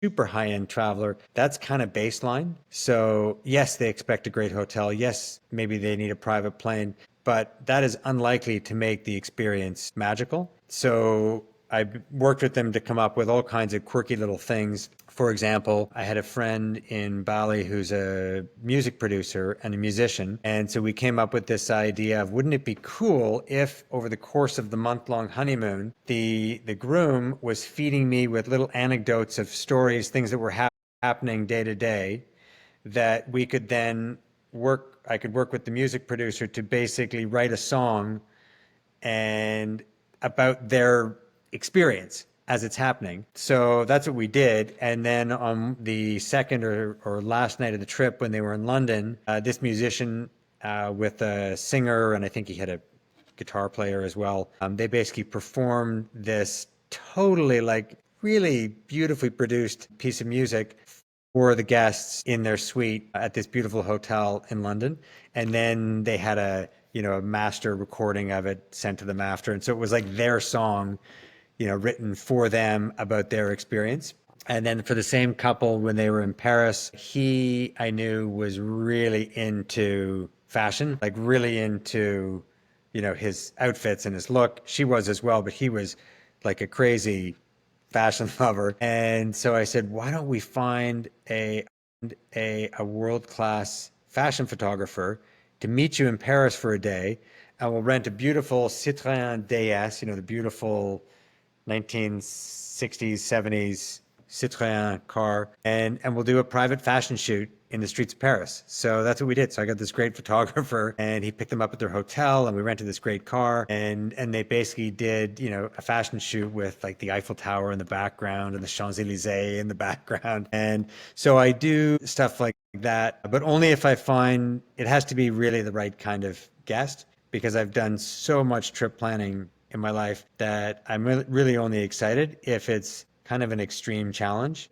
super high-end traveler, that's kind of baseline. So yes, they expect a great hotel. Yes, maybe they need a private plane, but that is unlikely to make the experience magical. So I worked with them to come up with all kinds of quirky little things. For example, I had a friend in Bali who's a music producer and a musician. And so we came up with this idea of wouldn't it be cool if over the course of the month-long honeymoon, the groom was feeding me with little anecdotes of stories, things that were happening day to day, that we could then I could work with the music producer to basically write a song and about their experience as it's happening. So that's what we did. And then on the second or last night of the trip, when they were in London, this musician with a singer, and I think he had a guitar player as well, they basically performed this totally like really beautifully produced piece of music for the guests in their suite at this beautiful hotel in London. And then they had a master recording of it sent to them after. And so it was like their song, written for them about their experience. And then for the same couple, when they were in Paris, I knew was really into fashion, like really into, his outfits and his look. She was as well, but he was like a crazy fashion lover. And so I said, why don't we find a world-class fashion photographer to meet you in Paris for a day, and we'll rent a beautiful Citroën DS, the beautiful 1960s, 70s Citroën car, and we'll do a private fashion shoot in the streets of Paris. So that's what we did. So I got this great photographer, and he picked them up at their hotel, and we rented this great car, and they basically did, a fashion shoot with like the Eiffel Tower in the background and the Champs-Élysées in the background. And so I do stuff like that, but only if I find it has to be really the right kind of guest, because I've done so much trip planning in my life that I'm really only excited if it's kind of an extreme challenge.